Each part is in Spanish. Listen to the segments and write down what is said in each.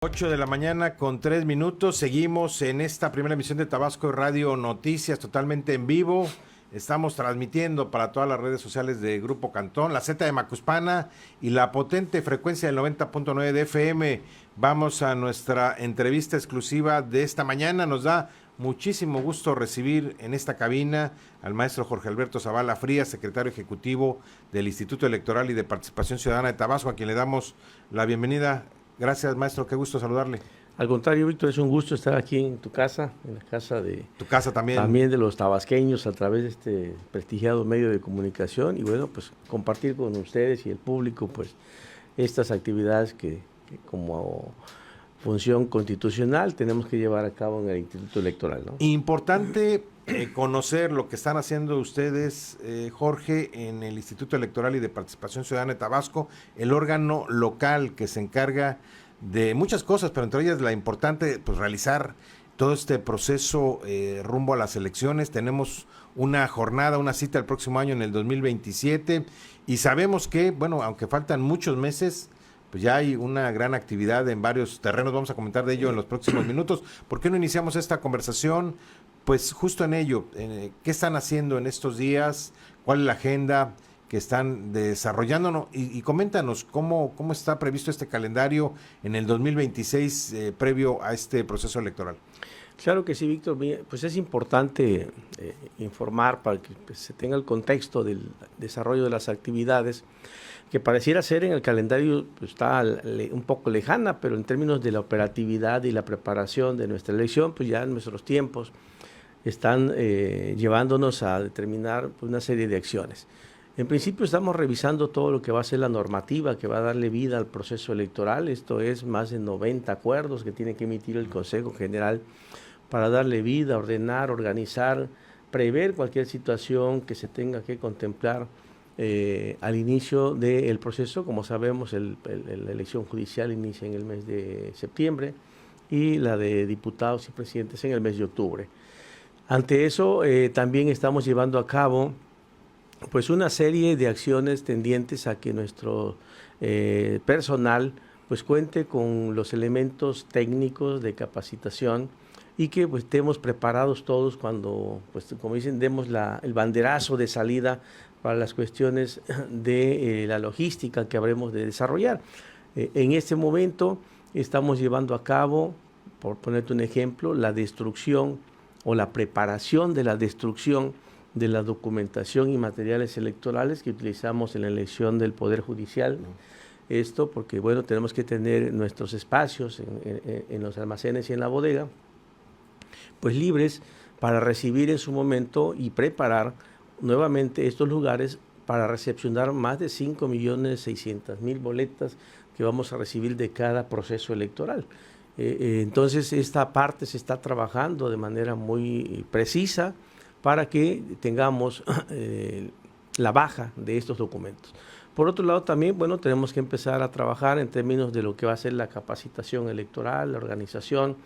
8 de la mañana con 3 minutos. Seguimos en esta primera emisión de Tabasco Radio Noticias totalmente en vivo. Estamos transmitiendo para todas las redes sociales de Grupo Cantón, la Z de Macuspana y la potente frecuencia del 90.9 de FM. Vamos a nuestra entrevista exclusiva de esta mañana. Nos da muchísimo gusto recibir en esta cabina al maestro Jorge Alberto Zavala Frías, secretario ejecutivo del Instituto Electoral y de Participación Ciudadana de Tabasco, a quien le damos la bienvenida. Gracias, maestro, qué gusto saludarle. Al contrario, Víctor, es un gusto estar aquí en tu casa, en la casa de... Tu casa también. También de los tabasqueños a través de este prestigiado medio de comunicación y bueno, pues compartir con ustedes y el público pues estas actividades que como función constitucional tenemos que llevar a cabo en el Instituto Electoral, ¿no? Importante conocer lo que están haciendo ustedes, Jorge, en el Instituto Electoral y de Participación Ciudadana de Tabasco, el órgano local que se encarga de muchas cosas, pero entre ellas la importante, pues realizar todo este proceso rumbo a las elecciones. Tenemos una jornada, una cita el próximo año en el 2027 y sabemos que, bueno, aunque faltan muchos meses, pues ya hay una gran actividad en varios terrenos. Vamos a comentar de ello en los próximos minutos. ¿Por qué no iniciamos esta conversación? Pues justo en ello, ¿qué están haciendo en estos días? ¿Cuál es la agenda que están desarrollando? Y coméntanos cómo está previsto este calendario en el 2026 previo a este proceso electoral. Claro que sí, Víctor. Pues es importante informar para que pues, se tenga el contexto del desarrollo de las actividades, que pareciera ser en el calendario pues, está un poco lejana, pero en términos de la operatividad y la preparación de nuestra elección, pues ya en nuestros tiempos están llevándonos a determinar pues, una serie de acciones. En principio estamos revisando todo lo que va a ser la normativa que va a darle vida al proceso electoral. Esto es más de 90 acuerdos que tiene que emitir el Consejo General para darle vida, ordenar, organizar, prever cualquier situación que se tenga que contemplar al inicio del proceso. Como sabemos, la elección judicial inicia en el mes de septiembre y la de diputados y presidentes en el mes de octubre. Ante eso, también estamos llevando a cabo pues una serie de acciones tendientes a que nuestro personal pues cuente con los elementos técnicos de capacitación y que pues estemos preparados todos cuando, pues como dicen, demos el banderazo de salida para las cuestiones de la logística que habremos de desarrollar. En este momento estamos llevando a cabo, por ponerte un ejemplo, la destrucción o la preparación de la destrucción de la documentación y materiales electorales que utilizamos en la elección del Poder Judicial. Esto porque, bueno, tenemos que tener nuestros espacios en los almacenes y en la bodega, pues libres para recibir en su momento y preparar nuevamente estos lugares para recepcionar más de 5.600.000 boletas que vamos a recibir de cada proceso electoral. Entonces, esta parte se está trabajando de manera muy precisa para que tengamos la baja de estos documentos. Por otro lado, también, bueno, tenemos que empezar a trabajar en términos de lo que va a ser la capacitación electoral, la organización.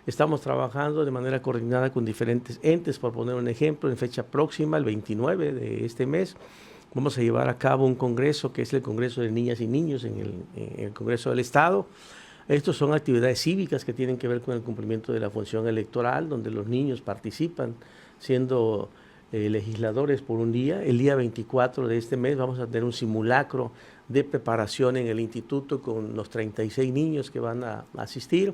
Estamos trabajando de manera coordinada con diferentes entes, por poner un ejemplo, en fecha próxima, el 29 de este mes, vamos a llevar a cabo un congreso que es el Congreso de Niñas y Niños en el Congreso del Estado. Estos son actividades cívicas que tienen que ver con el cumplimiento de la función electoral, donde los niños participan siendo legisladores por un día. El día 24 de este mes vamos a tener un simulacro de preparación en el instituto con los 36 niños que van a asistir.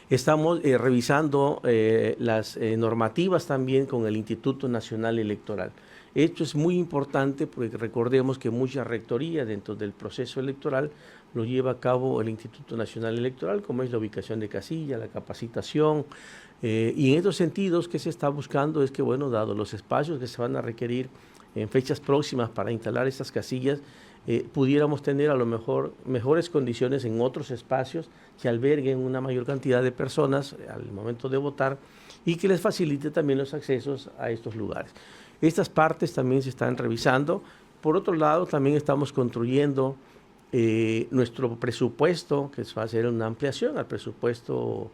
Estamos revisando las normativas también con el Instituto Nacional Electoral. Esto es muy importante porque recordemos que mucha rectoría dentro del proceso electoral lo lleva a cabo el Instituto Nacional Electoral, como es la ubicación de casilla, la capacitación, y en estos sentidos que se está buscando es que, bueno, dado los espacios que se van a requerir en fechas próximas para instalar estas casillas, pudiéramos tener a lo mejor mejores condiciones en otros espacios que alberguen una mayor cantidad de personas al momento de votar y que les facilite también los accesos a estos lugares. Estas partes también se están revisando. Por otro lado, también estamos construyendo nuestro presupuesto, que va a ser una ampliación al presupuesto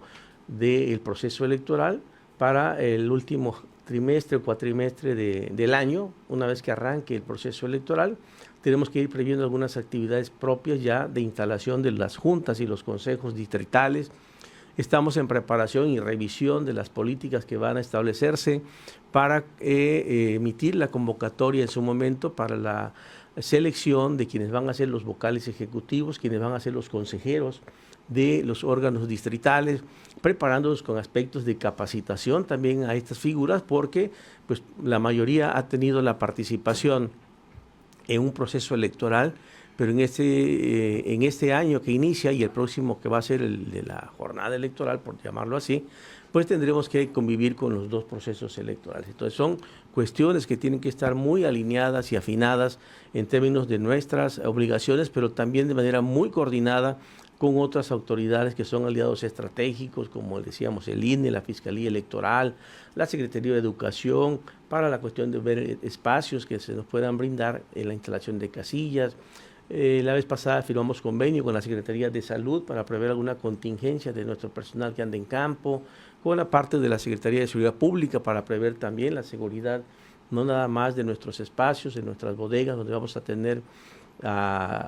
del proceso electoral para el último trimestre o cuatrimestre del año, una vez que arranque el proceso electoral. tenemos que ir previendo algunas actividades propias ya de instalación de las juntas y los consejos distritales. Estamos en preparación y revisión de las políticas que van a establecerse para emitir la convocatoria en su momento para la selección de quienes van a ser los vocales ejecutivos, quienes van a ser los consejeros de los órganos distritales, preparándonos con aspectos de capacitación también a estas figuras, porque pues, la mayoría ha tenido la participación en un proceso electoral, pero en este año que inicia y el próximo que va a ser el de la jornada electoral, por llamarlo así, pues tendremos que convivir con los dos procesos electorales. Entonces son cuestiones que tienen que estar muy alineadas y afinadas en términos de nuestras obligaciones, pero también de manera muy coordinada con otras autoridades que son aliados estratégicos, como decíamos el INE, la Fiscalía Electoral, la Secretaría de Educación, para la cuestión de ver espacios que se nos puedan brindar en la instalación de casillas. La vez pasada firmamos convenio con la Secretaría de Salud para prever alguna contingencia de nuestro personal que anda en campo, con la parte de la Secretaría de Seguridad Pública para prever también la seguridad, no nada más de nuestros espacios, de nuestras bodegas, donde vamos a tener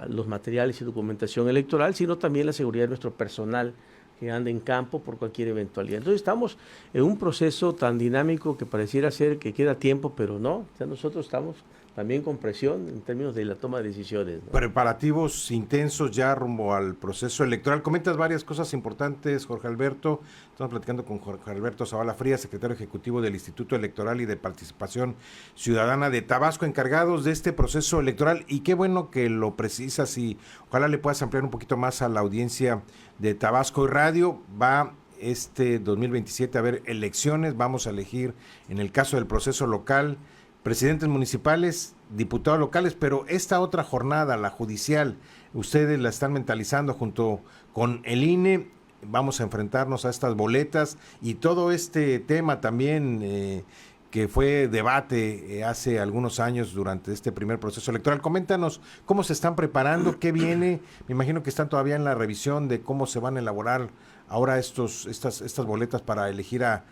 los materiales y documentación electoral, sino también la seguridad de nuestro personal que anda en campo por cualquier eventualidad. Entonces estamos en un proceso tan dinámico que pareciera ser que queda tiempo, pero no, ya nosotros estamos también con presión en términos de la toma de decisiones, ¿no? Preparativos intensos ya rumbo al proceso electoral. Comentas varias cosas importantes, Jorge Alberto. Estamos platicando con Jorge Alberto Zavala Frías, secretario ejecutivo del Instituto Electoral y de Participación Ciudadana de Tabasco, encargados de este proceso electoral. Y qué bueno que lo precisas y ojalá le puedas ampliar un poquito más a la audiencia de Tabasco y Radio. Va este 2027 a haber elecciones, vamos a elegir, en el caso del proceso local, presidentes municipales, diputados locales, pero esta otra jornada, la judicial, ustedes la están mentalizando junto con el INE, vamos a enfrentarnos a estas boletas y todo este tema también que fue debate hace algunos años durante este primer proceso electoral. Coméntanos cómo se están preparando, qué viene, me imagino que están todavía en la revisión de cómo se van a elaborar ahora estas boletas para elegir a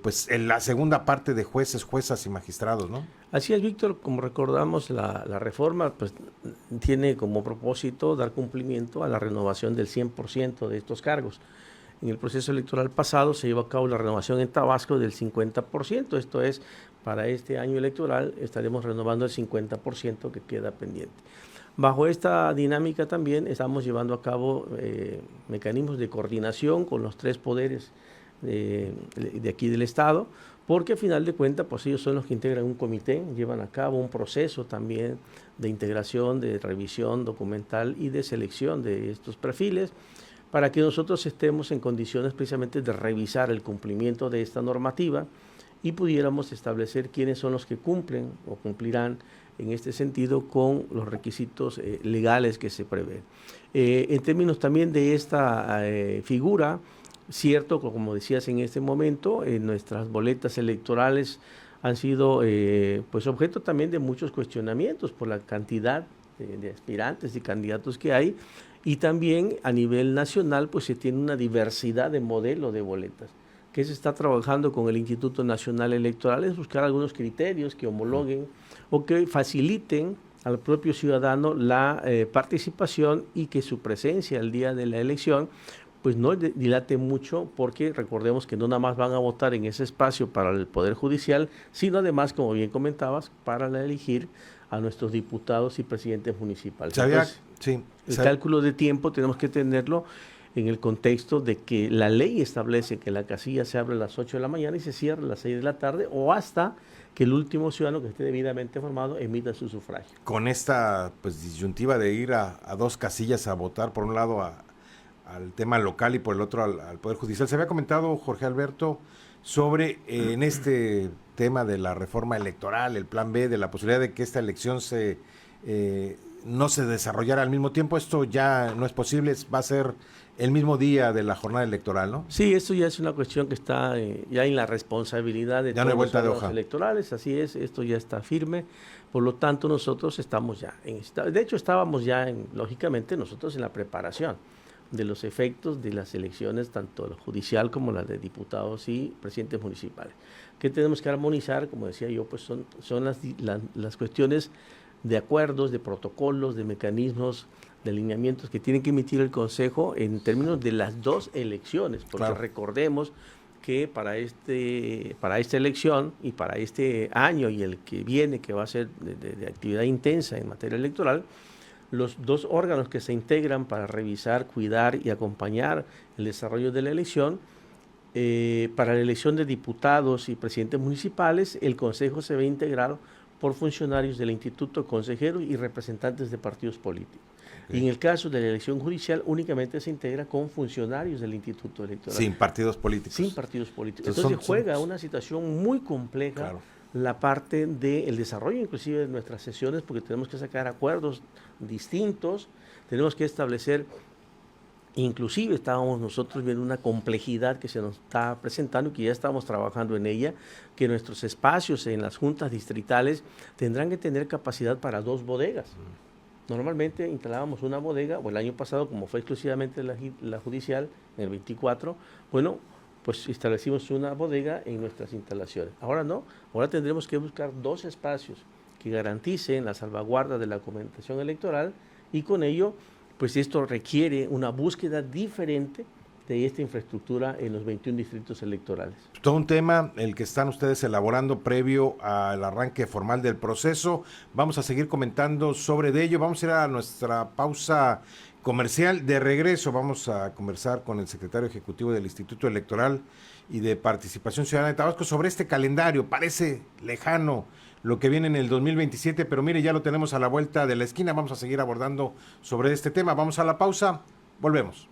pues en la segunda parte de jueces, juezas y magistrados, ¿no? Así es, Víctor, como recordamos, la reforma pues, tiene como propósito dar cumplimiento a la renovación del 100% de estos cargos. En el proceso electoral pasado se llevó a cabo la renovación en Tabasco del 50%, esto es, para este año electoral estaremos renovando el 50% que queda pendiente. Bajo esta dinámica también estamos llevando a cabo mecanismos de coordinación con los tres poderes de aquí del Estado, porque a final de cuentas pues ellos son los que integran un comité, llevan a cabo un proceso también de integración, de revisión documental y de selección de estos perfiles, para que nosotros estemos en condiciones precisamente de revisar el cumplimiento de esta normativa y pudiéramos establecer quiénes son los que cumplen o cumplirán en este sentido con los requisitos legales que se prevén. En términos también de esta figura, cierto, como decías en este momento, nuestras boletas electorales han sido pues objeto también de muchos cuestionamientos por la cantidad de aspirantes y candidatos que hay, y también a nivel nacional pues se tiene una diversidad de modelo de boletas. Que se está trabajando con el Instituto Nacional Electoral es buscar algunos criterios que homologuen o que faciliten al propio ciudadano la participación y que su presencia el día de la elección pues no dilate mucho, porque recordemos que no nada más van a votar en ese espacio para el Poder Judicial, sino además, como bien comentabas, para elegir a nuestros diputados y presidentes municipales. Entonces, sí, el cálculo de tiempo tenemos que tenerlo en el contexto de que la ley establece que la casilla se abre a las 8 de la mañana y se cierra a las 6 de la tarde o hasta que el último ciudadano que esté debidamente formado emita su sufragio. Con esta pues disyuntiva de ir a dos casillas a votar, por un lado al tema local y por el otro al Poder Judicial. Se había comentado, Jorge Alberto, sobre en este tema de la reforma electoral, el plan B, de la posibilidad de que esta elección no se desarrollara al mismo tiempo. Esto ya no es posible, va a ser el mismo día de la jornada electoral, ¿no? Sí, esto ya es una cuestión que está ya en la responsabilidad de todos los órganos electorales, así es, esto ya está firme, por lo tanto nosotros estamos ya de hecho estábamos ya lógicamente nosotros en la preparación de los efectos de las elecciones, tanto la judicial como la de diputados y presidentes municipales. ¿Qué tenemos que armonizar? Como decía yo, pues son las cuestiones de acuerdos, de protocolos, de mecanismos, de alineamientos que tiene que emitir el Consejo en términos de las dos elecciones, porque Claro. recordemos que para esta elección y para este año y el que viene, que va a ser de actividad intensa en materia electoral, los dos órganos que se integran para revisar, cuidar y acompañar el desarrollo de la elección, para la elección de diputados y presidentes municipales, el Consejo se ve integrado por funcionarios del Instituto, consejeros y representantes de partidos políticos. Okay. Y en el caso de la elección judicial, únicamente se integra con funcionarios del Instituto Electoral. Sin partidos políticos. Sin partidos políticos. Entonces juega una situación muy compleja, claro, la parte del desarrollo inclusive de nuestras sesiones, porque tenemos que sacar acuerdos distintos, tenemos que establecer, inclusive estábamos nosotros viendo una complejidad que se nos está presentando y que ya estamos trabajando en ella, que nuestros espacios en las juntas distritales tendrán que tener capacidad para 2 bodegas. Normalmente instalábamos una bodega, o el año pasado, como fue exclusivamente la judicial, en el 24, bueno, pues establecimos una bodega en nuestras instalaciones. Ahora no, ahora tendremos que buscar 2 espacios que garanticen la salvaguarda de la documentación electoral, y con ello, pues esto requiere una búsqueda diferente de esta infraestructura en los 21 distritos electorales. Todo un tema el que están ustedes elaborando previo al arranque formal del proceso. Vamos a seguir comentando sobre ello. Vamos a ir a nuestra pausa comercial. De regreso vamos a conversar con el secretario ejecutivo del Instituto Electoral y de Participación Ciudadana de Tabasco sobre este calendario. Parece lejano lo que viene en el 2027, pero mire, ya lo tenemos a la vuelta de la esquina. Vamos a seguir abordando sobre este tema. Vamos a la pausa, volvemos.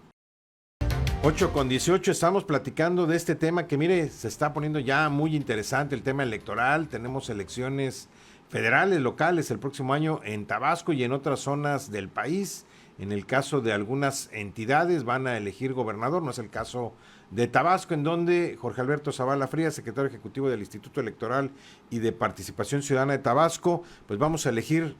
8:18, estamos platicando de este tema que, mire, se está poniendo ya muy interesante, el tema electoral. Tenemos elecciones federales, locales el próximo año en Tabasco y en otras zonas del país. En el caso de algunas entidades van a elegir gobernador, no es el caso de Tabasco, en donde Jorge Alberto Zavala Frías, secretario ejecutivo del Instituto Electoral y de Participación Ciudadana de Tabasco, pues vamos a elegir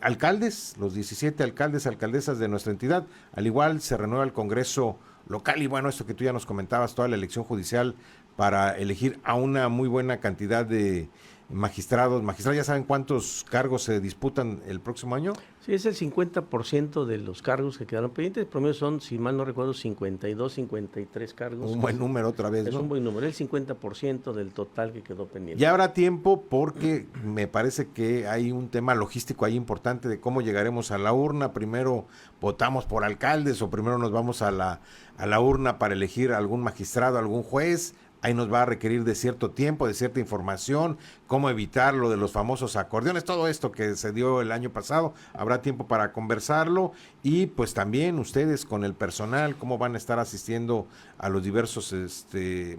alcaldes, los 17 alcaldes, alcaldesas de nuestra entidad. Al igual se renueva el Congreso local y bueno, esto que tú ya nos comentabas, toda la elección judicial para elegir a una muy buena cantidad de magistrados. Ya saben cuántos cargos se disputan el próximo año. Sí, es el 50% de los cargos que quedaron pendientes. El promedio son, si mal no recuerdo, 52, 53 cargos. Un buen número otra vez, ¿no? Es un buen número, el 50% del total que quedó pendiente. Ya habrá tiempo porque me parece que hay un tema logístico ahí importante de cómo llegaremos a la urna. Primero votamos por alcaldes o primero nos vamos a la urna para elegir algún magistrado, algún juez. Ahí nos va a requerir de cierto tiempo, de cierta información, cómo evitar lo de los famosos acordeones, todo esto que se dio el año pasado, habrá tiempo para conversarlo y pues también ustedes con el personal, cómo van a estar asistiendo a los diversos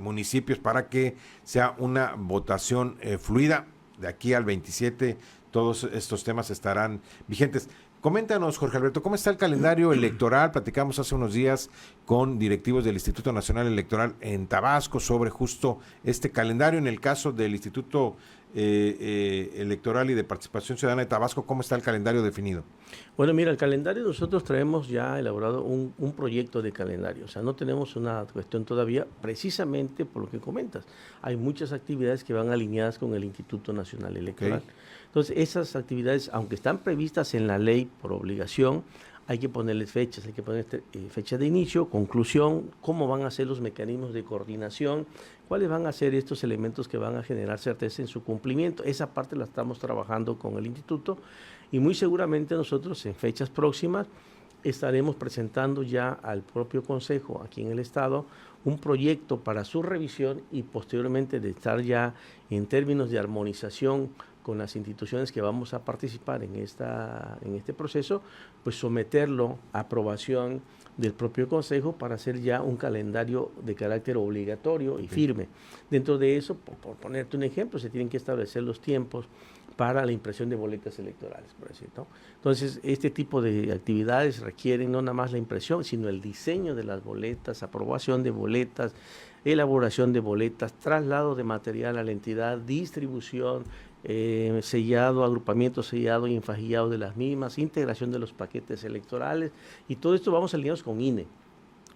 municipios para que sea una votación fluida. De aquí al 27 todos estos temas estarán vigentes. Coméntanos, Jorge Alberto, ¿cómo está el calendario electoral? Platicamos hace unos días con directivos del Instituto Nacional Electoral en Tabasco sobre justo este calendario. En el caso del Instituto Electoral y de Participación Ciudadana de Tabasco, ¿cómo está el calendario definido? Bueno, mira, el calendario nosotros traemos ya elaborado un proyecto de calendario. O sea, no tenemos una cuestión todavía precisamente por lo que comentas. Hay muchas actividades que van alineadas con el Instituto Nacional Electoral. Okay. Entonces, esas actividades, aunque están previstas en la ley por obligación, hay que ponerles fechas, hay que poner fecha de inicio, conclusión, cómo van a ser los mecanismos de coordinación, cuáles van a ser estos elementos que van a generar certeza en su cumplimiento. Esa parte la estamos trabajando con el instituto y muy seguramente nosotros en fechas próximas estaremos presentando ya al propio Consejo aquí en el Estado un proyecto para su revisión y posteriormente de estar ya en términos de armonización con las instituciones que vamos a participar en este proceso, pues someterlo a aprobación del propio Consejo para hacer ya un calendario de carácter obligatorio y firme. Dentro de eso, por ponerte un ejemplo, se tienen que establecer los tiempos para la impresión de boletas electorales, por decir, ¿no? Entonces, este tipo de actividades requieren no nada más la impresión, sino el diseño de las boletas, aprobación de boletas, elaboración de boletas, traslado de material a la entidad, distribución, sellado, agrupamiento sellado y enfajillado de las mismas, integración de los paquetes electorales y todo esto vamos alineados con INE.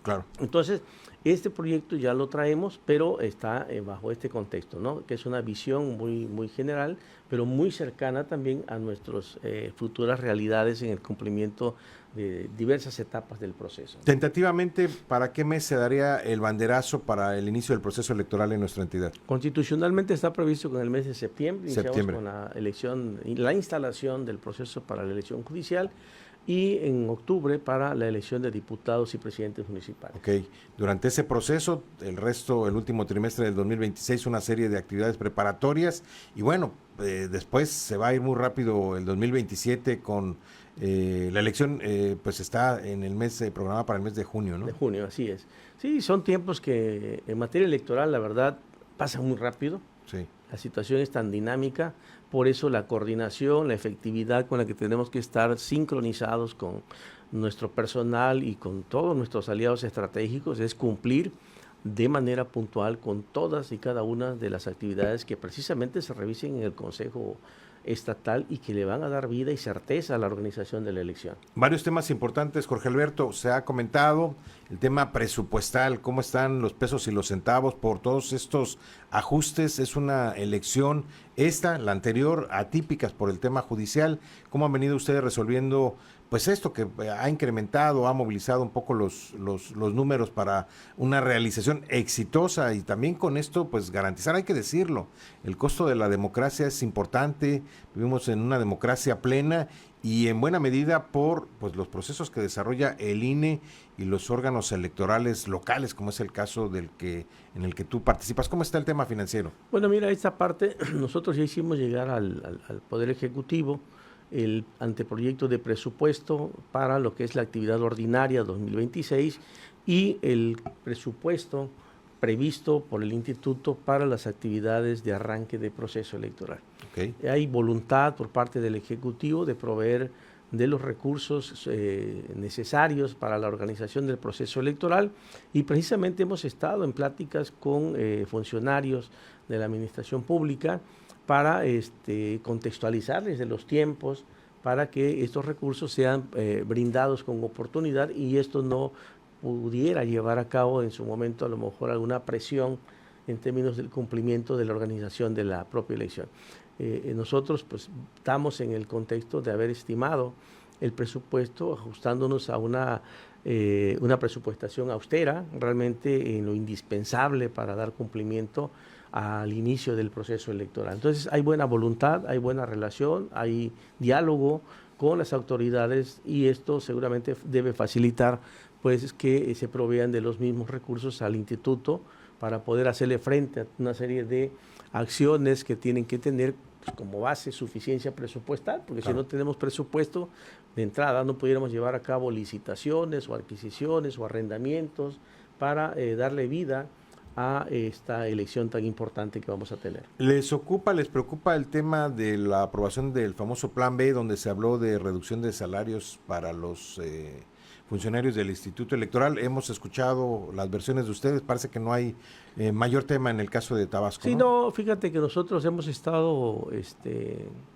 Claro. Entonces, este proyecto ya lo traemos, pero está bajo este contexto, ¿no? Que es una visión muy, muy general, pero muy cercana también a nuestras futuras realidades en el cumplimiento de diversas etapas del proceso. Tentativamente, ¿para qué mes se daría el banderazo para el inicio del proceso electoral en nuestra entidad? Constitucionalmente está previsto con el mes de septiembre, iniciamos con la elección, la instalación del proceso para la elección judicial, y en octubre para la elección de diputados y presidentes municipales. Ok, durante ese proceso, el último trimestre del 2026, una serie de actividades preparatorias y bueno, después se va a ir muy rápido el 2027 con la elección, pues está en el mes programada para el mes de junio, ¿no? De junio, así es. Sí, son tiempos que en materia electoral, la verdad, pasan muy rápido. Sí. La situación es tan dinámica, por eso la coordinación, la efectividad con la que tenemos que estar sincronizados con nuestro personal y con todos nuestros aliados estratégicos es cumplir de manera puntual con todas y cada una de las actividades que precisamente se revisen en el Consejo Estatal y que le van a dar vida y certeza a la organización de la elección. Varios temas importantes, Jorge Alberto, se ha comentado el tema presupuestal, cómo están los pesos y los centavos por todos estos ajustes. Es una elección la anterior, atípicas por el tema judicial. ¿Cómo han venido ustedes resolviendo pues esto que ha incrementado, ha movilizado un poco los números para una realización exitosa y también con esto pues garantizar, hay que decirlo, el costo de la democracia es importante, vivimos en una democracia plena y en buena medida por pues los procesos que desarrolla el INE y los órganos electorales locales, como es el caso en el que tú participas. ¿Cómo está el tema financiero? Bueno, mira, esta parte nosotros ya hicimos llegar al Poder Ejecutivo el anteproyecto de presupuesto para lo que es la actividad ordinaria 2026 y el presupuesto previsto por el Instituto para las actividades de arranque de proceso electoral. Okay. Hay voluntad por parte del Ejecutivo de proveer de los recursos necesarios para la organización del proceso electoral y precisamente hemos estado en pláticas con funcionarios de la administración pública para contextualizarles de los tiempos para que estos recursos sean brindados con oportunidad y esto no pudiera llevar a cabo en su momento a lo mejor alguna presión en términos del cumplimiento de la organización de la propia elección. Nosotros pues estamos en el contexto de haber estimado el presupuesto ajustándonos a una presupuestación austera, realmente en lo indispensable para dar cumplimiento al inicio del proceso electoral. Entonces hay buena voluntad, hay buena relación, hay diálogo con las autoridades y esto seguramente debe facilitar pues que se provean de los mismos recursos al instituto para poder hacerle frente a una serie de acciones que tienen que tener pues, como base suficiencia presupuestal, porque claro, si no tenemos presupuesto de entrada no pudiéramos llevar a cabo licitaciones o adquisiciones o arrendamientos para darle vida a esta elección tan importante que vamos a tener. ¿Les preocupa el tema de la aprobación del famoso Plan B, donde se habló de reducción de salarios para los funcionarios del Instituto Electoral? Hemos escuchado las versiones de ustedes, parece que no hay mayor tema en el caso de Tabasco. Sí, no, fíjate que nosotros hemos estado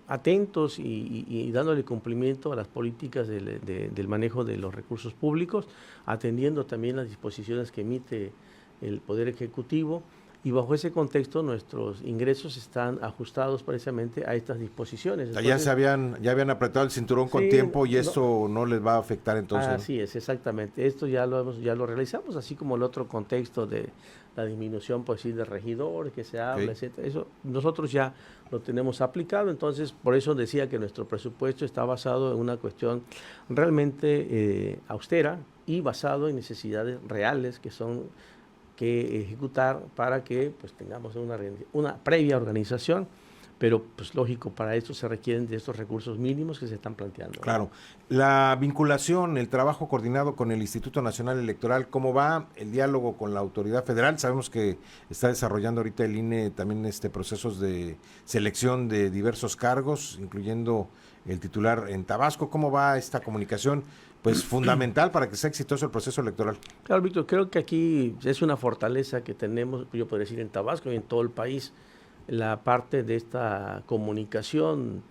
atentos y dándole cumplimiento a las políticas del manejo de los recursos públicos, atendiendo también las disposiciones que emite el Poder Ejecutivo y bajo ese contexto nuestros ingresos están ajustados precisamente a estas disposiciones. Entonces, ya habían apretado el cinturón con tiempo y esto no les va a afectar entonces. Así es, exactamente. Esto ya lo realizamos, así como el otro contexto de la disminución pues, sí, de regidores que se habla, etcétera. Eso nosotros ya lo tenemos aplicado, entonces por eso decía que nuestro presupuesto está basado en una cuestión realmente austera y basado en necesidades reales que son que ejecutar para que pues tengamos una previa organización, pero pues lógico, para esto se requieren de estos recursos mínimos que se están planteando. Claro. La vinculación, el trabajo coordinado con el Instituto Nacional Electoral, ¿cómo va el diálogo con la autoridad federal? Sabemos que está desarrollando ahorita el INE también procesos de selección de diversos cargos, incluyendo el titular en Tabasco. ¿Cómo va esta comunicación? Pues fundamental para que sea exitoso el proceso electoral. Claro, Víctor, creo que aquí es una fortaleza que tenemos, yo podría decir en Tabasco y en todo el país, la parte de esta comunicación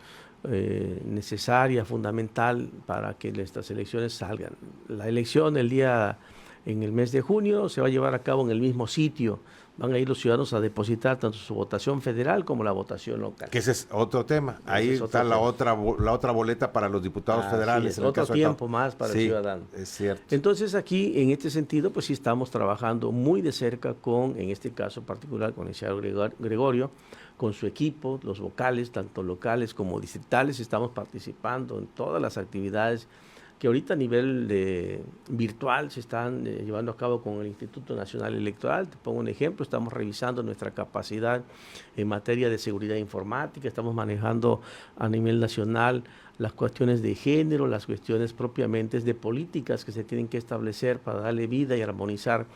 necesaria, fundamental para que estas elecciones salgan. La elección el día en el mes de junio, se va a llevar a cabo en el mismo sitio. Van a ir los ciudadanos a depositar tanto su votación federal como la votación local. Que ese es otro tema. Ahí está la otra boleta para los diputados federales. En otro tiempo más para el ciudadano. Es cierto. Entonces aquí, en este sentido, pues sí estamos trabajando muy de cerca con, en este caso particular, con el licenciado Gregorio, con su equipo, los vocales, tanto locales como distritales. Estamos participando en todas las actividades que ahorita a nivel virtual se están llevando a cabo con el Instituto Nacional Electoral. Te pongo un ejemplo, estamos revisando nuestra capacidad en materia de seguridad informática, estamos manejando a nivel nacional las cuestiones de género, las cuestiones propiamente de políticas que se tienen que establecer para darle vida y armonizar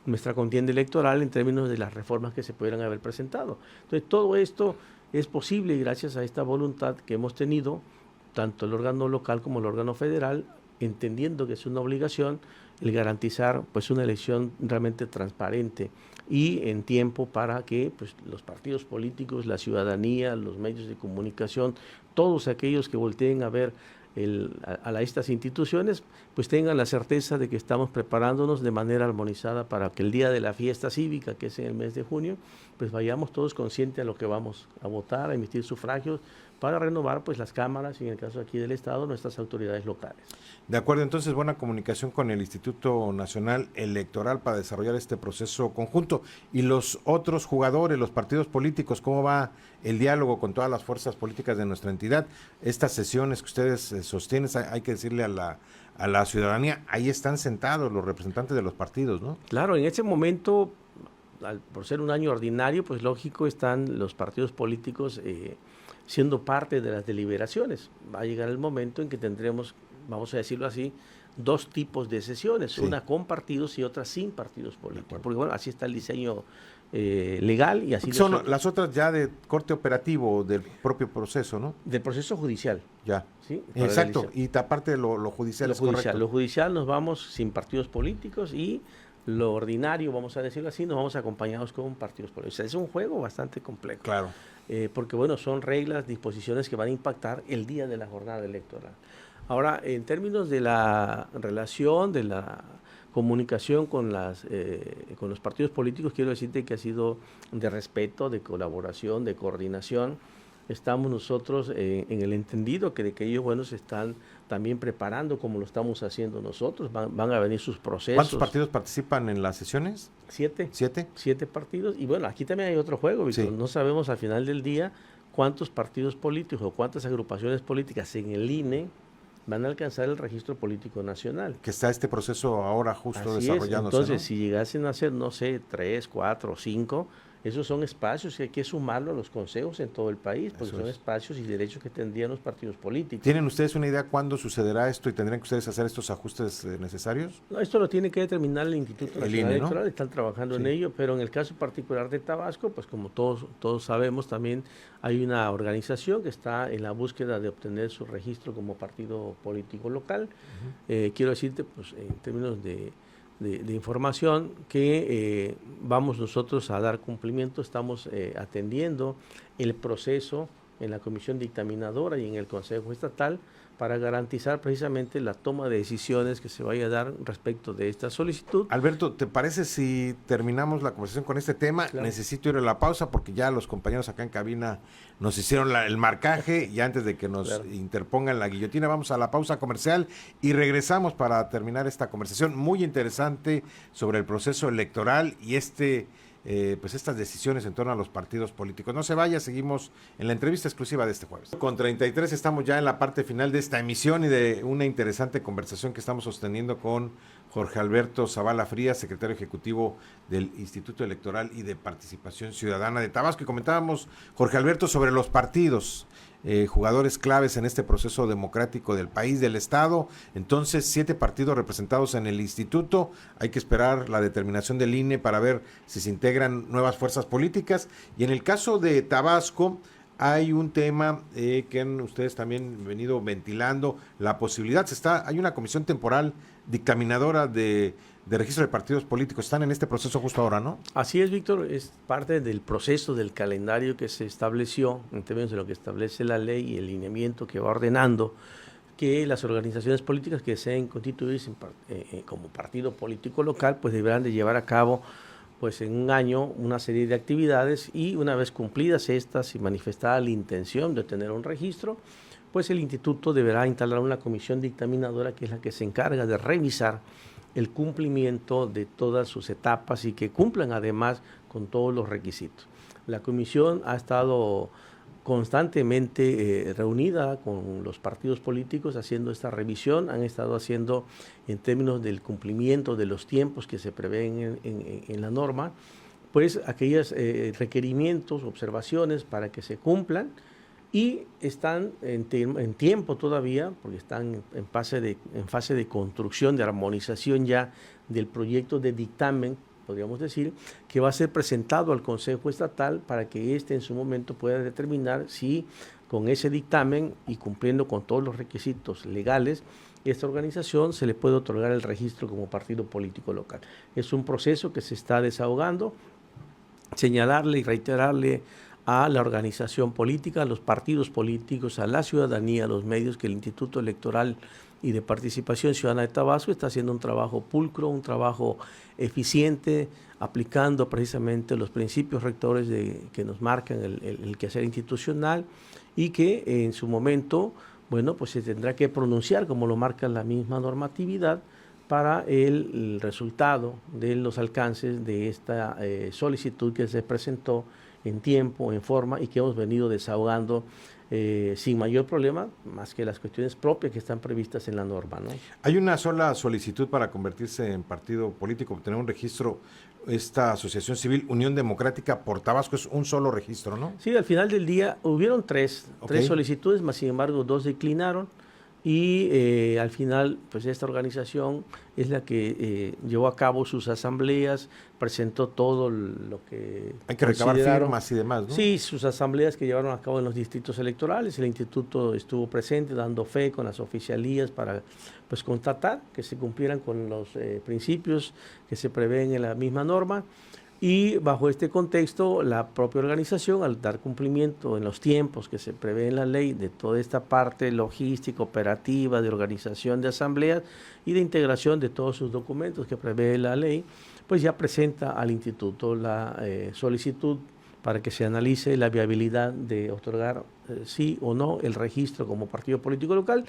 nuestra contienda electoral en términos de las reformas que se pudieran haber presentado. Entonces, todo esto es posible gracias a esta voluntad que hemos tenido, tanto el órgano local como el órgano federal, entendiendo que es una obligación el garantizar pues una elección realmente transparente y en tiempo para que pues los partidos políticos, la ciudadanía, los medios de comunicación, todos aquellos que volteen a ver a estas instituciones, pues tengan la certeza de que estamos preparándonos de manera armonizada para que el día de la fiesta cívica, que es en el mes de junio, pues vayamos todos conscientes a lo que vamos a votar, a emitir sufragios, para renovar pues las cámaras y en el caso aquí del Estado, nuestras autoridades locales. De acuerdo, entonces buena comunicación con el Instituto Nacional Electoral para desarrollar este proceso conjunto. Y los otros jugadores, los partidos políticos, ¿cómo va el diálogo con todas las fuerzas políticas de nuestra entidad? Estas sesiones que ustedes sostienen, hay que decirle a la ciudadanía, ahí están sentados los representantes de los partidos, ¿no? Claro, en ese momento, por ser un año ordinario, pues lógico, están los partidos políticos siendo parte de las deliberaciones. Va a llegar el momento en que tendremos, vamos a decirlo así, dos tipos de sesiones, una con partidos y otra sin partidos políticos, porque bueno, así está el diseño legal y así son las otras ya de corte operativo del propio proceso, ¿no? Del proceso judicial. Ya. ¿Sí? Exacto, y aparte de lo judicial es correcto. Lo judicial nos vamos sin partidos políticos y lo ordinario, vamos a decirlo así, nos vamos acompañados con partidos políticos. O sea, es un juego bastante complejo. Claro. Porque bueno, son reglas, disposiciones que van a impactar el día de la jornada electoral. Ahora, en términos de la relación, de la comunicación con los partidos políticos, quiero decirte que ha sido de respeto, de colaboración, de coordinación. Estamos nosotros en el entendido que ellos, bueno, se están también preparando como lo estamos haciendo nosotros. Van a venir sus procesos. ¿Cuántos partidos participan en las sesiones? 7. ¿7? 7 partidos. Y bueno, aquí también hay otro juego, Víctor. Sí. No sabemos al final del día cuántos partidos políticos o cuántas agrupaciones políticas en el INE van a alcanzar el registro político nacional. Que está este proceso ahora justo desarrollándose. Entonces, ¿no? Si llegasen a ser, no sé, 3, 4, 5... esos son espacios que hay que sumarlo a los consejos en todo el país, porque son espacios y derechos que tendrían los partidos políticos. ¿Tienen ustedes una idea cuándo sucederá esto y tendrían que ustedes hacer estos ajustes necesarios? No, esto lo tiene que determinar el Instituto Nacional Electoral, ¿no? Están trabajando en ello, pero en el caso particular de Tabasco, pues como todos sabemos, también hay una organización que está en la búsqueda de obtener su registro como partido político local. Quiero decirte, pues en términos de información que vamos nosotros a dar cumplimiento, estamos atendiendo el proceso en la comisión dictaminadora y en el Consejo Estatal para garantizar precisamente la toma de decisiones que se vaya a dar respecto de esta solicitud. Alberto, ¿te parece si terminamos la conversación con este tema? Claro. Necesito ir a la pausa porque ya los compañeros acá en cabina nos hicieron el marcaje y antes de que nos interpongan la guillotina, vamos a la pausa comercial y regresamos para terminar esta conversación muy interesante sobre el proceso electoral y pues estas decisiones en torno a los partidos políticos. No se vaya, seguimos en la entrevista exclusiva de este jueves. Con 33 estamos ya en la parte final de esta emisión y de una interesante conversación que estamos sosteniendo con Jorge Alberto Zavala Frías, secretario ejecutivo del Instituto Electoral y de Participación Ciudadana de Tabasco. Y comentábamos, Jorge Alberto, sobre los partidos, jugadores claves en este proceso democrático del país, del Estado. Entonces, 7 partidos representados en el instituto. Hay que esperar la determinación del INE para ver si se integran nuevas fuerzas políticas. Y en el caso de Tabasco, hay un tema que han ustedes también venido ventilando, la posibilidad, hay una comisión temporal dictaminadora de registro de partidos políticos. Están en este proceso justo ahora, ¿no? Así es, Víctor, es parte del proceso del calendario que se estableció en términos de lo que establece la ley y el lineamiento que va ordenando que las organizaciones políticas que deseen constituirse como partido político local, pues deberán de llevar a cabo pues en un año una serie de actividades, y una vez cumplidas estas y manifestada la intención de tener un registro, pues el instituto deberá instalar una comisión dictaminadora que es la que se encarga de revisar el cumplimiento de todas sus etapas y que cumplan además con todos los requisitos. La comisión ha estado constantemente reunida con los partidos políticos haciendo esta revisión, han estado haciendo en términos del cumplimiento de los tiempos que se prevén en la norma, pues aquellos requerimientos, observaciones para que se cumplan, y están en tiempo todavía, porque están en fase de construcción, de armonización ya del proyecto de dictamen, podríamos decir, que va a ser presentado al Consejo Estatal para que éste en su momento pueda determinar si con ese dictamen y cumpliendo con todos los requisitos legales, esta organización se le puede otorgar el registro como partido político local. Es un proceso que se está desahogando. Señalarle y reiterarle a la organización política, a los partidos políticos, a la ciudadanía, a los medios, que el Instituto Electoral y de Participación Ciudadana de Tabasco está haciendo un trabajo pulcro, un trabajo eficiente, aplicando precisamente los principios rectores que nos marcan el quehacer institucional, y que en su momento, bueno, pues se tendrá que pronunciar, como lo marca la misma normatividad, para el resultado de los alcances de esta solicitud que se presentó en tiempo, en forma, y que hemos venido desahogando sin mayor problema, más que las cuestiones propias que están previstas en la norma, ¿no? Hay una sola solicitud para convertirse en partido político, obtener un registro. Esta asociación civil Unión Democrática por Tabasco es un solo registro, ¿no? Sí, al final del día hubieron tres solicitudes, más sin embargo 2 declinaron, y al final pues esta organización es la que llevó a cabo sus asambleas, presentó todo lo que hay que recabar firmas y demás, ¿no? Sí, sus asambleas que llevaron a cabo en los distritos electorales. El instituto estuvo presente dando fe con las oficialías para pues constatar que se cumplieran con los principios que se prevén en la misma norma. Y bajo este contexto, la propia organización, al dar cumplimiento en los tiempos que se prevé en la ley de toda esta parte logística, operativa, de organización de asambleas y de integración de todos sus documentos que prevé la ley, pues ya presenta al instituto la solicitud para que se analice la viabilidad de otorgar sí o no el registro como partido político local.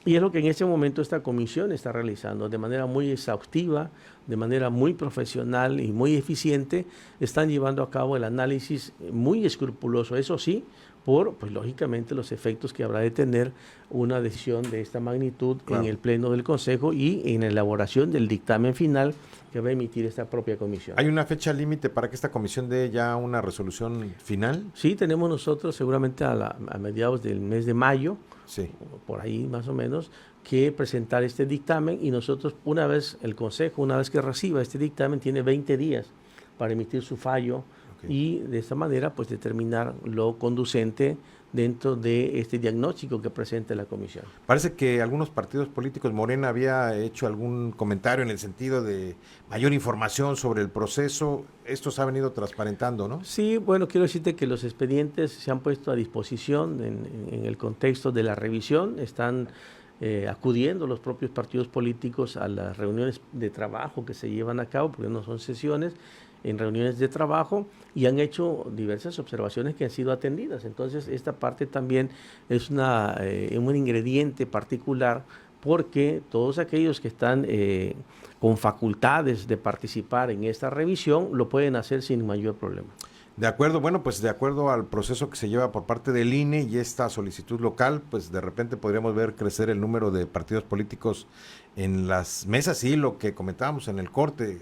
Y es lo que en este momento esta comisión está realizando de manera muy exhaustiva, de manera muy profesional y muy eficiente. Están llevando a cabo el análisis muy escrupuloso, eso sí, por, pues lógicamente, los efectos que habrá de tener una decisión de esta magnitud en el Pleno del Consejo y en la elaboración del dictamen final que va a emitir esta propia comisión. ¿Hay una fecha límite para que esta comisión dé ya una resolución final? Sí, tenemos nosotros seguramente a mediados del mes de mayo, sí, por ahí más o menos, que presentar este dictamen, y nosotros una vez el Consejo, una vez que reciba este dictamen, tiene 20 días para emitir su fallo y de esta manera pues determinar lo conducente dentro de este diagnóstico que presenta la comisión. Parece que algunos partidos políticos, Morena había hecho algún comentario en el sentido de mayor información sobre el proceso. Esto se ha venido transparentando, ¿no? Sí, bueno, quiero decirte que los expedientes se han puesto a disposición en el contexto de la revisión. Están acudiendo los propios partidos políticos a las reuniones de trabajo que se llevan a cabo, porque no son sesiones, en reuniones de trabajo, y han hecho diversas observaciones que han sido atendidas. Entonces, esta parte también es un ingrediente particular, porque todos aquellos que están con facultades de participar en esta revisión lo pueden hacer sin mayor problema. De acuerdo, bueno, pues de acuerdo al proceso que se lleva por parte del INE y esta solicitud local, pues de repente podríamos ver crecer el número de partidos políticos en las mesas, y lo que comentábamos en el corte.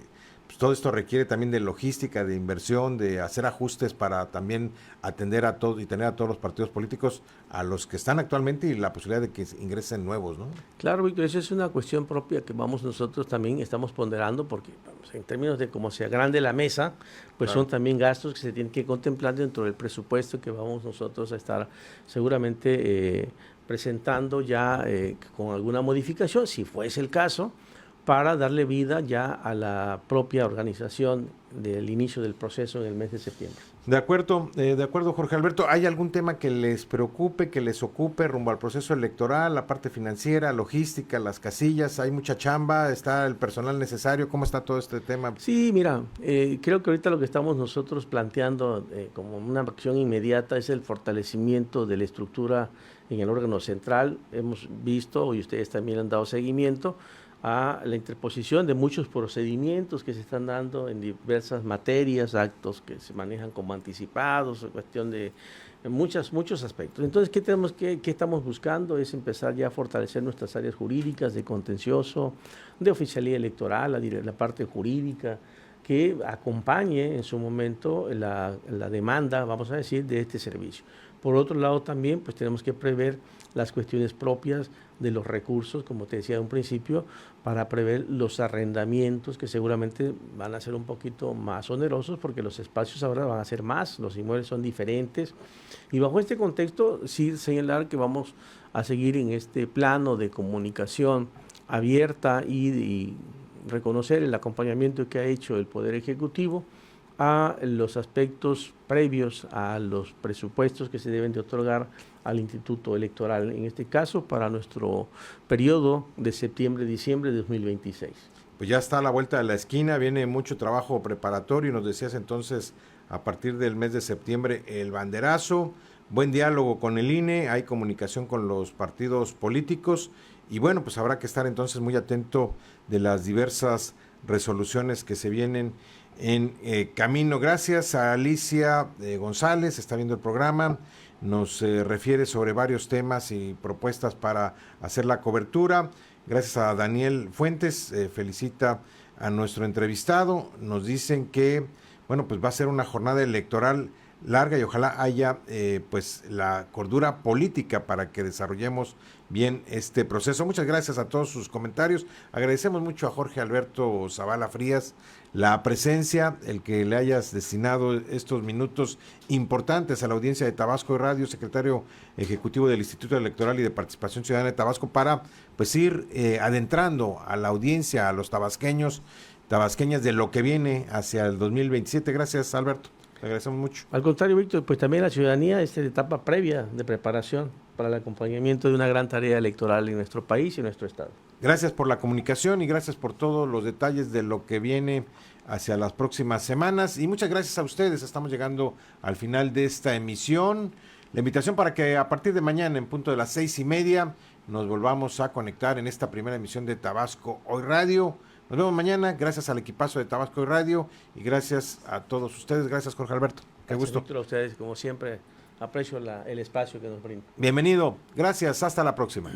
Pues todo esto requiere también de logística, de inversión, de hacer ajustes para también atender a todos y tener a todos los partidos políticos, a los que están actualmente, y la posibilidad de que ingresen nuevos, ¿no? Claro, Víctor, esa es una cuestión propia que nosotros también estamos ponderando, porque en términos de cómo se agrande la mesa, pues claro, son también gastos que se tienen que contemplar dentro del presupuesto que vamos nosotros a estar seguramente presentando ya con alguna modificación, si fuese el caso, para darle vida ya a la propia organización del inicio del proceso en el mes de septiembre. De acuerdo, Jorge Alberto. ¿Hay algún tema que les preocupe, que les ocupe rumbo al proceso electoral, la parte financiera, logística, las casillas? ¿Hay mucha chamba? ¿Está el personal necesario? ¿Cómo está todo este tema? Sí, mira, creo que ahorita lo que estamos nosotros planteando como una acción inmediata es el fortalecimiento de la estructura en el órgano central. Hemos visto, y ustedes también han dado seguimiento, a la interposición de muchos procedimientos que se están dando en diversas materias, actos que se manejan como anticipados, cuestión de muchos aspectos. Entonces, ¿qué estamos buscando? Es empezar ya a fortalecer nuestras áreas jurídicas de contencioso, de oficialía electoral, la parte jurídica, que acompañe en su momento la demanda, vamos a decir, de este servicio. Por otro lado también, pues tenemos que prever las cuestiones propias de los recursos, como te decía en un principio, para prever los arrendamientos que seguramente van a ser un poquito más onerosos porque los espacios ahora van a ser más, los inmuebles son diferentes. Y bajo este contexto, sí señalar que vamos a seguir en este plano de comunicación abierta y reconocer el acompañamiento que ha hecho el Poder Ejecutivo a los aspectos previos a los presupuestos que se deben de otorgar al Instituto Electoral, en este caso para nuestro periodo de septiembre-diciembre de 2026. Pues ya está a la vuelta de la esquina, viene mucho trabajo preparatorio y nos decías entonces a partir del mes de septiembre el banderazo, buen diálogo con el INE, hay comunicación con los partidos políticos y bueno, pues habrá que estar entonces muy atento de las diversas resoluciones que se vienen en camino. Gracias a Alicia González, está viendo el programa, nos refiere sobre varios temas y propuestas para hacer la cobertura. Gracias a Daniel Fuentes, felicita a nuestro entrevistado, nos dicen que, bueno, pues va a ser una jornada electoral larga y ojalá haya pues la cordura política para que desarrollemos bien este proceso. Muchas gracias a todos sus comentarios. Agradecemos mucho a Jorge Alberto Zavala Frías la presencia, el que le hayas destinado estos minutos importantes a la audiencia de Tabasco Radio, secretario ejecutivo del Instituto Electoral y de Participación Ciudadana de Tabasco, para pues ir adentrando a la audiencia, a los tabasqueñas de lo que viene hacia el 2027. Gracias, Alberto. Le agradecemos mucho. Al contrario, Víctor, pues también la ciudadanía es la etapa previa de preparación para el acompañamiento de una gran tarea electoral en nuestro país y en nuestro estado. Gracias por la comunicación y gracias por todos los detalles de lo que viene hacia las próximas semanas y muchas gracias a ustedes. Estamos llegando al final de esta emisión. La invitación para que a partir de mañana en punto de las 6:30 nos volvamos a conectar en esta primera emisión de Tabasco Hoy Radio. Nos vemos mañana, gracias al equipazo de Tabasco Hoy Radio y gracias a todos ustedes. Gracias, Jorge Alberto. Qué gusto. Víctor, a ustedes, como siempre, aprecio el espacio que nos brindan. Bienvenido. Gracias. Hasta la próxima.